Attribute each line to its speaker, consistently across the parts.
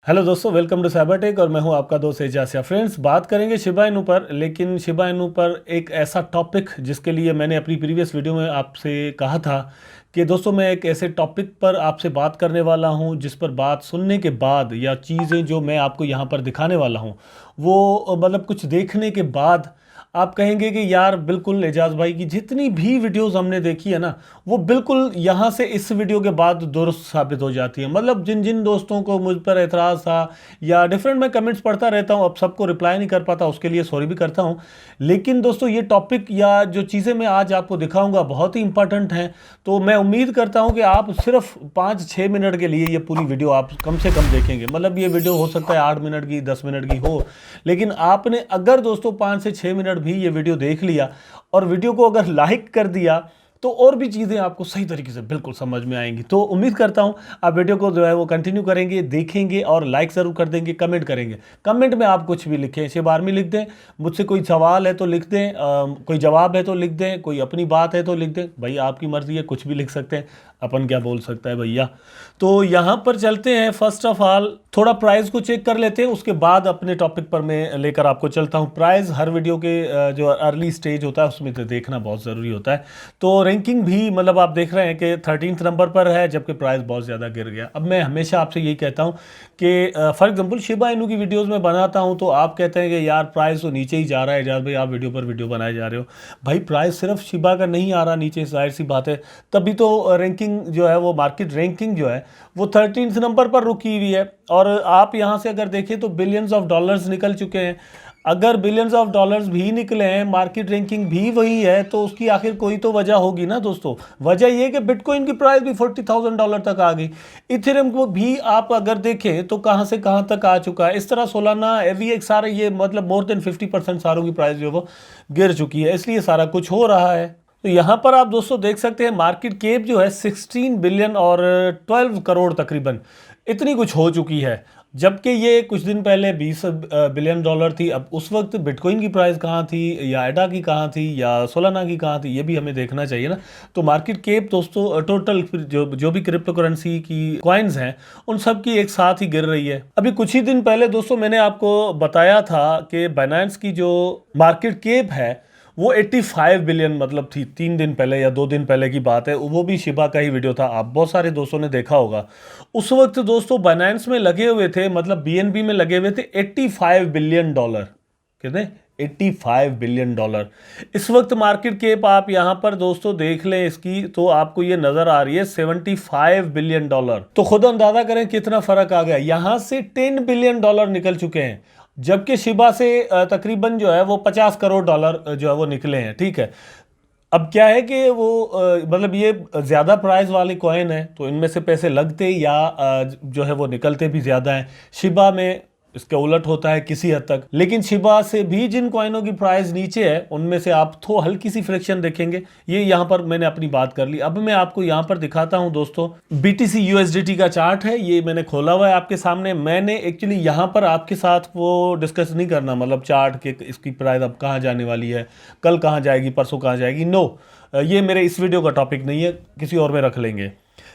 Speaker 1: Hello दोस्तों, welcome to Cybertech और मैं हूं आपका दोस्त एजाज। फ्रेंड्स, बात करेंगे शिबा इनू पर, लेकिन शिबा इनू पर एक ऐसा टॉपिक जिसके लिए मैंने अपनी प्रीवियस वीडियो में आपसे कहा था कि दोस्तों मैं एक ऐसे टॉपिक पर आपसे बात करने वाला हूं जिस पर बात सुनने के बाद या चीज़ें जो मैं आपको यहां पर दिखाने वाला हूं वो मतलब कुछ देखने के बाद आप कहेंगे कि यार बिल्कुल एजाज भाई की जितनी भी वीडियोस हमने देखी है ना, वो बिल्कुल यहाँ से इस वीडियो के बाद दुरुस्त साबित हो जाती है। मतलब जिन जिन दोस्तों को मुझ पर एतराज़ था या डिफरेंट, मैं कमेंट्स पढ़ता रहता हूँ, अब सबको रिप्लाई नहीं कर पाता, उसके लिए सॉरी भी करता हूँ। लेकिन दोस्तों ये टॉपिक या जो चीज़ें मैं आज आपको दिखाऊंगा बहुत ही इंपॉर्टेंट हैं। तो मैं उम्मीद करता हूँ कि आप सिर्फ 5-6 मिनट के लिए ये पूरी वीडियो आप कम से कम देखेंगे। मतलब ये वीडियो हो सकता है 8 मिनट की, 10 मिनट की हो, लेकिन आपने अगर दोस्तों 5 से 6 मिनट भी ये वीडियो देख लिया और वीडियो को अगर लाइक कर दिया तो और भी चीज़ें आपको सही तरीके से बिल्कुल समझ में आएंगी। तो उम्मीद करता हूँ आप वीडियो को जो है वो कंटिन्यू करेंगे, देखेंगे और लाइक ज़रूर कर देंगे, कमेंट करेंगे। कमेंट में आप कुछ भी लिखें, शिव आर्मी लिख दें, मुझसे कोई सवाल है तो लिख दें, कोई जवाब है तो लिख दें, कोई अपनी बात है तो लिख दें। भाई आपकी मर्ज़ी है, कुछ भी लिख सकते हैं, अपन क्या बोल सकता है भैया। तो यहाँ पर चलते हैं। फर्स्ट ऑफ ऑल थोड़ा प्राइस को चेक कर लेते हैं, उसके बाद अपने टॉपिक पर मैं लेकर आपको चलता हूँ। प्राइस हर वीडियो के जो अर्ली स्टेज होता है उसमें तो देखना बहुत ज़रूरी होता है। तो रैंकिंग भी मतलब आप देख रहे हैं कि 13th नंबर पर है, जबकि प्राइस बहुत ज़्यादा गिर गया। अब मैं हमेशा आपसे यही कहता हूँ कि फॉर एग्जांपल शिबा इनू की वीडियोस में बनाता हूँ तो आप कहते हैं कि यार प्राइस तो नीचे ही जा रहा है एजाज भाई, आप वीडियो पर वीडियो बनाए जा रहे हो। भाई प्राइस सिर्फ शिबा का नहीं आ रहा नीचे, जाहिर सी बात है, तभी तो रैंकिंग जो है वो मार्केट रैंकिंग जो है वो 13th नंबर पर रुकी हुई है। और आप यहाँ से अगर देखें तो बिलियंस ऑफ डॉलर्स निकल चुके हैं। अगर बिलियंस ऑफ डॉलर्स भी निकले हैं, मार्केट रैंकिंग भी वही है, तो उसकी आखिर कोई तो वजह होगी ना दोस्तों। वजह ये कि बिटकॉइन की प्राइस भी $40,000 तक आ गई। इथेरियम को भी आप अगर देखें तो कहां से कहां तक आ चुका है। इस तरह सोलाना एवीएक्स सारे ये मतलब मोर देन 50% सारों की प्राइस जो है वो गिर चुकी है, इसलिए सारा कुछ हो रहा है। तो यहाँ पर आप दोस्तों देख सकते हैं मार्केट कैप जो है 16 बिलियन और 12 करोड़ तकरीबन इतनी कुछ हो चुकी है। जबकि ये कुछ दिन पहले 20 बिलियन डॉलर थी। अब उस वक्त बिटकॉइन की प्राइस कहाँ थी, या एडा की कहाँ थी, या सोलाना की कहाँ थी, ये भी हमें देखना चाहिए ना। तो मार्केट कैप दोस्तों टोटल जो भी क्रिप्टो करेंसी की कॉइन्स हैं उन सब की एक साथ ही गिर रही है। अभी कुछ ही दिन पहले दोस्तों मैंने आपको बताया था कि बाइनेंस की जो मार्केट कैप है वो 85 बिलियन मतलब थी। 3 दिन पहले या 2 दिन पहले की बात है, वो भी शिबा का ही वीडियो था, आप बहुत सारे दोस्तों ने देखा होगा। उस वक्त दोस्तों बाइनेंस में लगे हुए थे, मतलब बीएनबी में लगे हुए थे 85 बिलियन डॉलर। कितने? 85 बिलियन डॉलर। इस वक्त मार्केट कैप आप यहां पर दोस्तों देख लें इसकी, तो आपको ये नजर आ रही है 75 बिलियन डॉलर। तो खुद अंदाजा करें कितना फर्क आ गया। यहां से 10 बिलियन डॉलर निकल चुके हैं, जबकि शिबा से तकरीबन जो है वो 50 करोड़ डॉलर जो है वो निकले हैं। ठीक है, अब क्या है कि वो मतलब ये ज़्यादा प्राइस वाली कॉइन है तो इनमें से पैसे लगते या जो है वो निकलते भी ज़्यादा हैं। शिबा में इसके उलट होता है किसी हद तक, लेकिन शिबा से भी जिन कॉइनों की प्राइस नीचे है उनमें से आप तो हल्की सी फ्रैक्शन देखेंगे। ये यहाँ पर मैंने अपनी बात कर ली। अब मैं आपको यहाँ पर दिखाता हूँ दोस्तों, BTC USDT का चार्ट है, ये मैंने खोला हुआ है आपके सामने। मैंने एक्चुअली यहाँ पर आपके साथ वो डिस्कस नहीं करना, मतलब चार्ट के इसकी प्राइस अब कहाँ जाने वाली है, कल कहाँ जाएगी, परसों कहाँ जाएगी, नो, ये मेरे इस वीडियो का टॉपिक नहीं है, किसी और में रख लेंगे।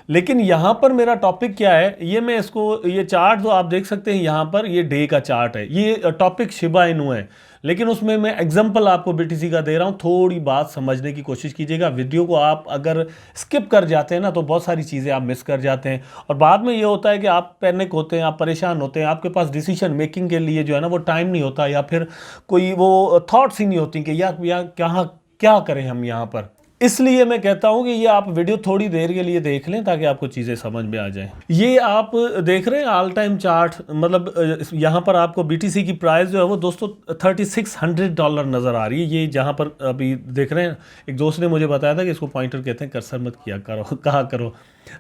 Speaker 1: लेकिन यहाँ पर मेरा टॉपिक क्या है, ये मैं इसको, ये चार्ट जो आप देख सकते हैं यहाँ पर, ये डे का चार्ट है, ये टॉपिक शिबा इनू है, लेकिन उसमें मैं एग्जांपल आपको BTC का दे रहा हूँ। थोड़ी बात समझने की कोशिश कीजिएगा। वीडियो को आप अगर स्किप कर जाते हैं ना तो बहुत सारी चीज़ें आप मिस कर जाते हैं, और बाद में ये होता है कि आप पैनिक होते हैं, आप परेशान होते हैं, आपके पास डिसीजन मेकिंग के लिए जो है ना वो टाइम नहीं होता, या फिर कोई वो थॉट्स ही नहीं होती कि यार कहाँ क्या करें हम यहाँ पर। इसलिए मैं कहता हूं कि ये आप वीडियो थोड़ी देर के लिए देख लें ताकि आपको चीज़ें समझ में आ जाएं। ये आप देख रहे हैं ऑल टाइम चार्ट, मतलब यहाँ पर आपको BTC की प्राइस जो है वो दोस्तों $3600 नज़र आ रही है। ये जहाँ पर अभी देख रहे हैं, एक दोस्त ने मुझे बताया था कि इसको पॉइंटर कहते हैं, कर्सर मत किया करो कहा करो,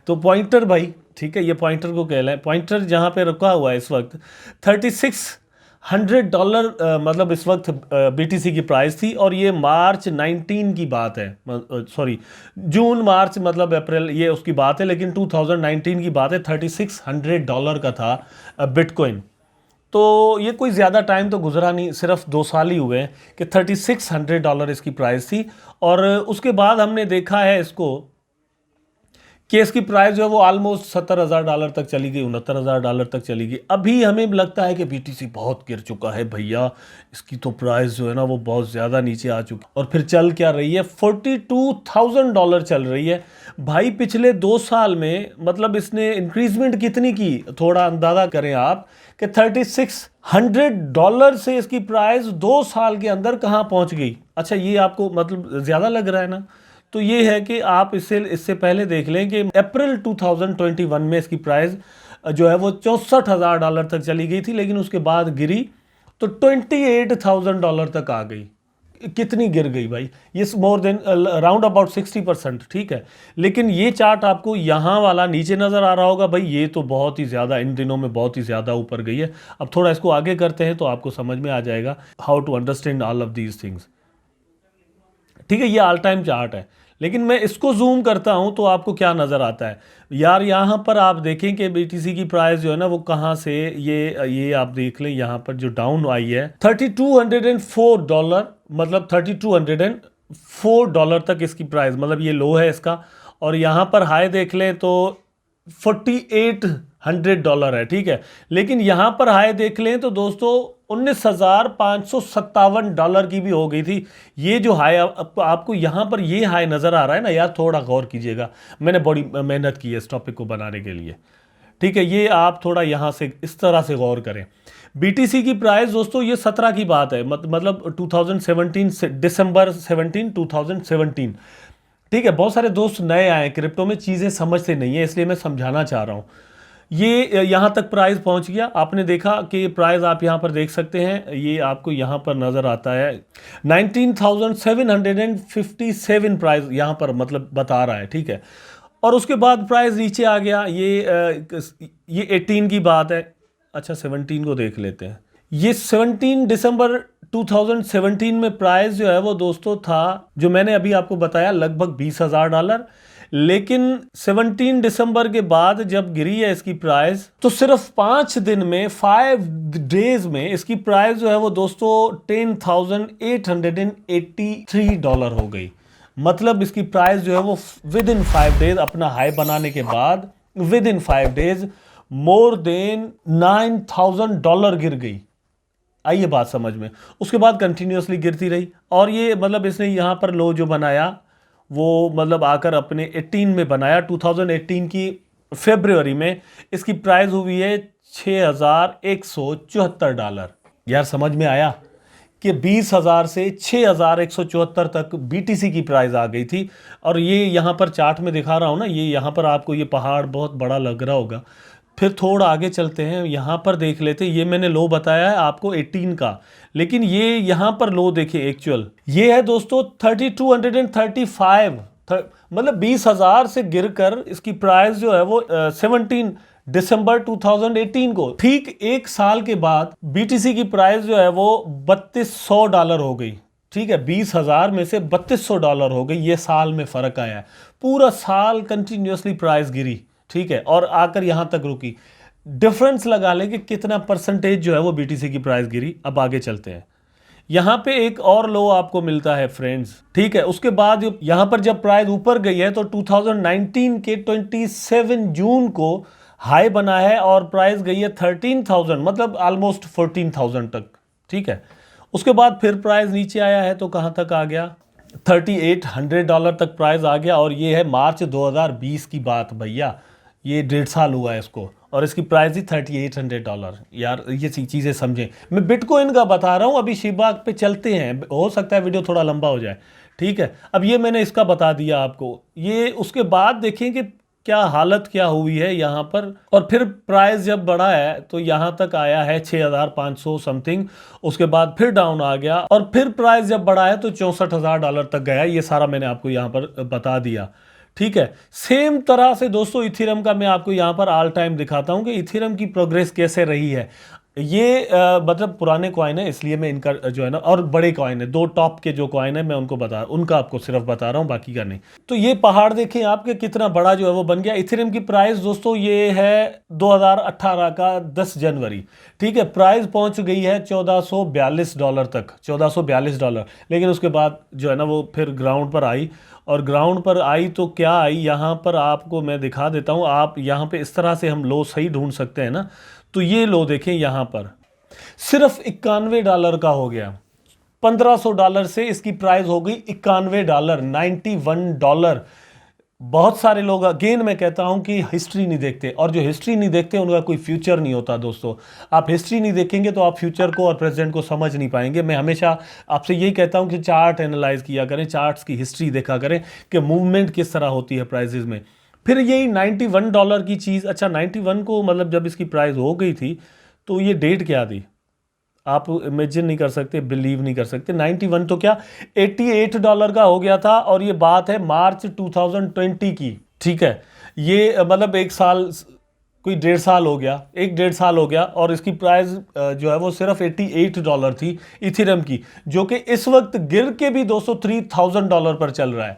Speaker 1: तो पॉइंटर भाई, ठीक है, ये पॉइंटर को कह लें। पॉइंटर जहाँ पर रुका हुआ है इस वक्त $3600 मतलब इस वक्त BTC की प्राइस थी, और ये मार्च 19 की बात है, सॉरी जून मार्च मतलब अप्रैल, ये उसकी बात है, लेकिन 2019 की बात है। $3600 का था बिटकॉइन। तो ये कोई ज़्यादा टाइम तो गुजरा नहीं, सिर्फ 2 साल ही हुए हैं कि $3600 इसकी प्राइस थी। और उसके बाद हमने देखा है इसको कि इसकी प्राइस जो है वो ऑलमोस्ट $70,000 तक चली गई, $69,000 तक चली गई। अभी हमें लगता है कि बीटीसी बहुत गिर चुका है भैया, इसकी तो प्राइस जो है ना वो बहुत ज़्यादा नीचे आ चुकी, और फिर चल क्या रही है, $42,000 चल रही है भाई। पिछले 2 साल में मतलब इसने इंक्रीजमेंट कितनी की, थोड़ा अंदाज़ा करें आप कि $3,600 से इसकी प्राइस 2 साल के अंदर कहाँ पहुँच गई। अच्छा, ये आपको मतलब ज़्यादा लग रहा है ना, तो ये है कि आप इससे पहले देख लें कि अप्रैल 2021 में इसकी प्राइस जो है वो $64,000 तक चली गई थी, लेकिन उसके बाद गिरी तो $28,000 तक आ गई। कितनी गिर गई भाई, ये मोर देन राउंड अबाउट 60%, ठीक है। लेकिन ये चार्ट आपको यहाँ वाला नीचे नज़र आ रहा होगा भाई, ये तो बहुत ही ज़्यादा इन दिनों में बहुत ही ज़्यादा ऊपर गई है। अब थोड़ा इसको आगे करते हैं तो आपको समझ में आ जाएगा how to understand all of these things, ठीक है। ये ऑल टाइम चार्ट है, लेकिन मैं इसको जूम करता हूं तो आपको क्या नज़र आता है यार, यहाँ पर आप देखें कि बीटीसी की प्राइस जो है ना वो कहाँ से ये आप देख लें, यहाँ पर जो डाउन आई है $3,204, मतलब $3,204 तक इसकी प्राइस, मतलब ये लो है इसका। और यहाँ पर हाई देख लें तो $4,800 है, ठीक है। लेकिन यहाँ पर हाई देख लें तो दोस्तों $19,557 की भी हो गई थी। ये जो हाई आपको यहाँ पर ये हाई नज़र आ रहा है ना यार, थोड़ा गौर कीजिएगा, मैंने बड़ी मेहनत की है इस टॉपिक को बनाने के लिए, ठीक है। ये आप थोड़ा यहाँ से इस तरह से गौर करें। बीटीसी की प्राइस दोस्तों ये 17 की बात है, मतलब 2017 दिसंबर 17 2017, ठीक है। बहुत सारे दोस्त नए आए क्रिप्टो में, चीज़ें समझते नहीं है, इसलिए मैं समझाना चाह रहा हूँ। ये यहाँ तक प्राइस पहुँच गया, आपने देखा कि प्राइस आप यहाँ पर देख सकते हैं, ये आपको यहाँ पर नज़र आता है 19,757 प्राइस यहाँ पर मतलब बता रहा है, ठीक है। और उसके बाद प्राइस नीचे आ गया, ये 18 की बात है। अच्छा, 17 को देख लेते हैं। ये 17 दिसंबर 2017 में प्राइस जो है वो दोस्तों था, जो मैंने अभी आपको बताया, लगभग $20,000। लेकिन 17 दिसंबर के बाद जब गिरी है इसकी प्राइस, तो सिर्फ 5 दिन में 5 डेज में इसकी प्राइस जो है वो दोस्तों $10,883 हो गई। मतलब इसकी प्राइस जो है वो विद इन 5 डेज, अपना हाई बनाने के बाद with in 5 days more than $9,000 गिर गई। आइए बात समझ में। उसके बाद कंटिन्यूसली गिरती रही, और ये मतलब इसने यहाँ पर लो जो बनाया वो मतलब आकर अपने 18 में बनाया, 2018 की फरवरी में इसकी प्राइस हुई है $6,174। यार समझ में आया कि 20,000 से 6,174 तक बीटीसी की प्राइस आ गई थी। और ये यहाँ पर चार्ट में दिखा रहा हूँ ना, ये यहाँ पर आपको ये पहाड़ बहुत बड़ा लग रहा होगा। फिर थोड़ा आगे चलते हैं, यहाँ पर देख लेते हैं। ये मैंने लो बताया है आपको 18 का, लेकिन ये यहाँ पर लो देखिए एक्चुअल, ये है दोस्तों 3,235, मतलब 20,000 से गिरकर इसकी प्राइस जो है वो 17 दिसंबर 2018 को, ठीक 1 साल के बाद बीटीसी की प्राइस जो है वो $3,200 हो गई, ठीक है। 20,000 में से $3,200 हो गई, ये साल में फर्क आया है। पूरा साल कंटिन्यूसली प्राइस गिरी, ठीक है, और आकर यहां तक रुकी। डिफरेंस लगा लें कि कितना परसेंटेज जो है वो बीटीसी की प्राइस गिरी। अब आगे चलते हैं, यहां पे एक और लो आपको मिलता है फ्रेंड्स, ठीक है। उसके बाद यहां पर जब प्राइस ऊपर गई है तो 2019 के 27 जून को हाई बना है और प्राइस गई है 13,000, मतलब ऑलमोस्ट 14,000 तक, ठीक है। उसके बाद फिर प्राइस नीचे आया है तो कहां तक आ गया, $3,800 तक प्राइस आ गया। और ये है मार्च 2020 की बात भैया, ये 1.5 साल हुआ है इसको, और इसकी प्राइस ही $3,800। यार ये चीज़ें समझें, मैं बिटकॉइन का बता रहा हूँ। अभी शिबा पे चलते हैं, हो सकता है वीडियो थोड़ा लंबा हो जाए, ठीक है। अब ये मैंने इसका बता दिया आपको। ये उसके बाद देखें कि क्या हालत क्या हुई है यहाँ पर। और फिर प्राइस जब बढ़ा है तो यहाँ तक आया है 6,500 समथिंग, उसके बाद फिर डाउन आ गया, और फिर प्राइस जब बढ़ा है तो $64,000 तक गया। ये सारा मैंने आपको यहाँ पर बता दिया, ठीक है। सेम तरह से दोस्तों इथेरियम का मैं आपको यहाँ पर ऑल टाइम दिखाता हूँ कि इथेरियम की प्रोग्रेस कैसे रही है। ये मतलब पुराने कॉइन है, इसलिए मैं इनका जो है ना, और बड़े कॉइन है, दो टॉप के जो कॉइन है मैं उनको उनका आपको सिर्फ बता रहा हूँ, बाकी का नहीं। तो ये पहाड़ देखें आपके कितना बड़ा जो है वो बन गया। इथेरियम की प्राइस दोस्तों ये है 2018 का 10 जनवरी, ठीक है। प्राइस पहुंच गई है $1442 तक, $1442। लेकिन उसके बाद जो है ना वो फिर ग्राउंड पर आई, और ग्राउंड पर आई तो क्या आई, यहाँ पर आपको मैं दिखा देता हूँ। आप यहाँ पे इस तरह से हम लो सही ढूंढ सकते हैं ना, तो ये लो देखें यहाँ पर सिर्फ $91 का हो गया। $1500 से इसकी प्राइस हो गई $91, $91। बहुत सारे लोग, अगेन मैं कहता हूं कि हिस्ट्री नहीं देखते, और जो हिस्ट्री नहीं देखते उनका कोई फ्यूचर नहीं होता दोस्तों। आप हिस्ट्री नहीं देखेंगे तो आप फ्यूचर को और प्रेजेंट को समझ नहीं पाएंगे। मैं हमेशा आपसे यही कहता हूं कि चार्ट एनालाइज किया करें, चार्ट्स की हिस्ट्री देखा करें कि मूवमेंट किस तरह होती है प्राइजेज में। फिर यही $91 की चीज़, अच्छा 91 को मतलब जब इसकी प्राइस हो गई थी तो ये डेट क्या थी, आप इमेजिन नहीं कर सकते, बिलीव नहीं कर सकते। 91 तो क्या $88 का हो गया था, और ये बात है मार्च 2020 की, ठीक है। ये मतलब एक साल, कोई 1.5 साल हो गया, 1-1.5 साल हो गया, और इसकी प्राइस जो है वो सिर्फ $88 थी इथेरियम की, जो कि इस वक्त गिर के भी दोस्तों $3000 पर चल रहा है,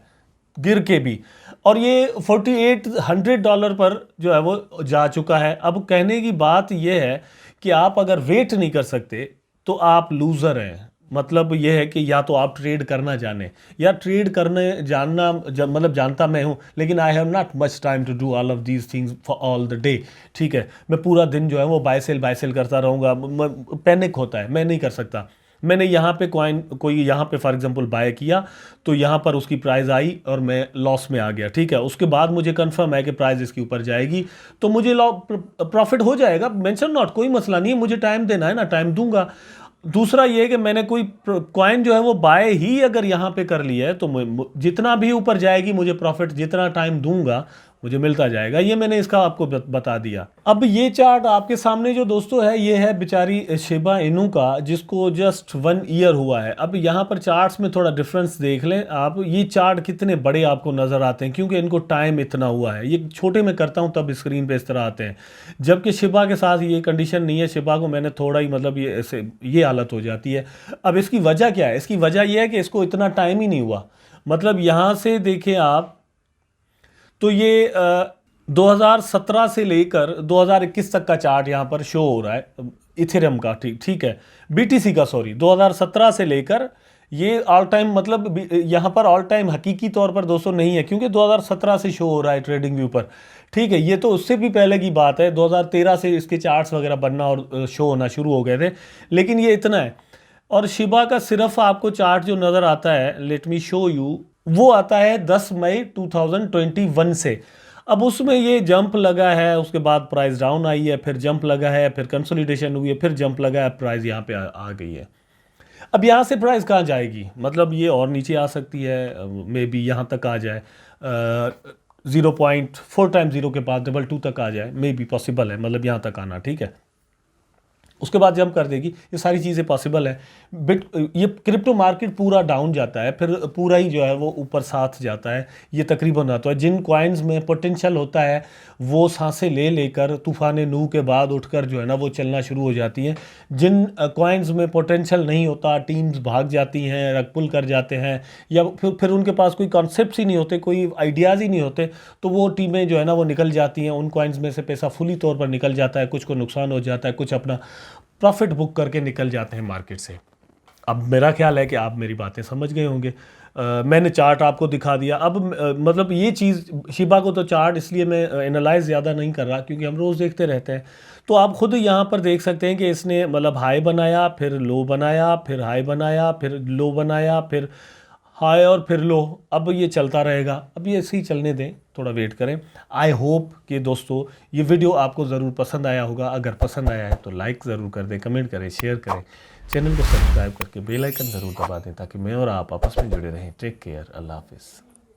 Speaker 1: गिर के भी। और ये $4800 पर जो है वो जा चुका है। अब कहने की बात यह है कि आप अगर वेट नहीं कर सकते तो आप लूज़र हैं। मतलब यह है कि या तो आप ट्रेड करना जाने, या ट्रेड करने जानना मतलब जानता मैं हूं, लेकिन I have not much time to do all of these things for all the day, ठीक है। मैं पूरा दिन जो है वो बाय सेल करता रहूँगा, पैनिक होता है, मैं नहीं कर सकता। मैंने यहाँ पे कोई यहाँ पे फॉर एग्जांपल बाय किया, तो यहाँ पर उसकी प्राइस आई और मैं लॉस में आ गया, ठीक है। उसके बाद मुझे कंफर्म है कि प्राइस इसके ऊपर जाएगी, तो मुझे प्रॉफिट हो जाएगा, मेंशन नॉट, कोई मसला नहीं है। मुझे टाइम देना है ना, टाइम दूंगा। दूसरा ये है कि मैंने कोई कॉइन जो है वो बाय ही अगर यहाँ पे कर लिया है, तो जितना भी ऊपर जाएगी मुझे प्रॉफिट, जितना टाइम दूंगा मुझे मिलता जाएगा। ये मैंने इसका आपको बता दिया। अब ये चार्ट आपके सामने जो दोस्तों है, ये है बेचारी शिबा इनू का, जिसको जस्ट 1 ईयर हुआ है। अब यहाँ पर चार्ट्स में थोड़ा डिफरेंस देख लें आप, ये चार्ट कितने बड़े आपको नजर आते हैं, क्योंकि इनको टाइम इतना हुआ है। ये छोटे में करता हूँ तब स्क्रीन पे इस तरह आते हैं, जबकि शिबा के साथ ये कंडीशन नहीं है। शिबा को मैंने थोड़ा ही मतलब ये ऐसे ये हालत हो जाती है। अब इसकी वजह क्या है? इसकी वजह यह है कि इसको इतना टाइम ही नहीं हुआ। मतलब यहाँ से देखें आप, तो ये 2017 से लेकर 2021 तक का चार्ट यहाँ पर शो हो रहा है इथेरियम का, ठीक है, बीटीसी का, सॉरी, 2017 से लेकर ये ऑल टाइम, मतलब यहाँ पर ऑल टाइम हकीकी तौर पर दोस्तों नहीं है, क्योंकि 2017 से शो हो रहा है ट्रेडिंग व्यू पर, ठीक है। ये तो उससे भी पहले की बात है, 2013 से इसके चार्ट्स वगैरह बनना और शो होना शुरू हो गए थे, लेकिन ये इतना है। और शिबा का सिर्फ आपको चार्ट जो नज़र आता है, लेट मी शो यू, वो आता है 10 मई 2021 से। अब उसमें ये जंप लगा है, उसके बाद प्राइस डाउन आई है, फिर जंप लगा है, फिर कंसोलिडेशन हुई है, फिर जंप लगा है, प्राइस यहाँ पे आ गई है। अब यहाँ से प्राइस कहाँ जाएगी? मतलब ये और नीचे आ सकती है, मे बी यहाँ तक आ जाए, 0.4 टाइम 0 के बाद 2 तक आ जाए, मे बी पॉसिबल है, मतलब यहाँ तक आना, ठीक है। उसके बाद जंप कर देगी, ये सारी चीज़ें पॉसिबल है। ये क्रिप्टो मार्केट पूरा डाउन जाता है, फिर पूरा ही जो है वो ऊपर साथ जाता है, ये तकरीबन होता है। जिन कॉइन्स में पोटेंशियल होता है वो सांसें ले लेकर तूफान नू के बाद उठकर जो है ना वो चलना शुरू हो जाती हैं। जिन कॉइन्स में पोटेंशियल नहीं होता, टीम्स भाग जाती हैं, रग पुल कर जाते हैं, या फिर उनके पास कोई कॉन्सेप्ट्स ही नहीं होते, कोई आइडियाज़ ही नहीं होते, तो वो टीमें जो है ना वो निकल जाती हैं। उन कॉइन्स में से पैसा फुली तौर पर निकल जाता है, कुछ को नुकसान हो जाता है, कुछ अपना प्रॉफिट बुक करके निकल जाते हैं मार्केट से। अब मेरा ख्याल है कि आप मेरी बातें समझ गए होंगे। मैंने चार्ट आपको दिखा दिया। अब मतलब ये चीज़ शिबा को तो चार्ट इसलिए मैं एनालाइज ज़्यादा नहीं कर रहा, क्योंकि हम रोज़ देखते रहते हैं। तो आप खुद यहाँ पर देख सकते हैं कि इसने मतलब हाई बनाया, फिर लो बनाया, फिर हाई बनाया, फिर लो बनाया, फिर हाई और फिर लो। अब ये चलता रहेगा, अब ये ऐसे ही चलने दें, थोड़ा वेट करें। आई होप कि दोस्तों ये वीडियो आपको ज़रूर पसंद आया होगा। अगर पसंद आया है तो लाइक ज़रूर कर दें, कमेंट करें, शेयर करें, चैनल को सब्सक्राइब करके बेल आइकन ज़रूर दबा दें, ताकि मैं और आप आपस में जुड़े रहें। टेक केयर, अल्लाह हाफिज़।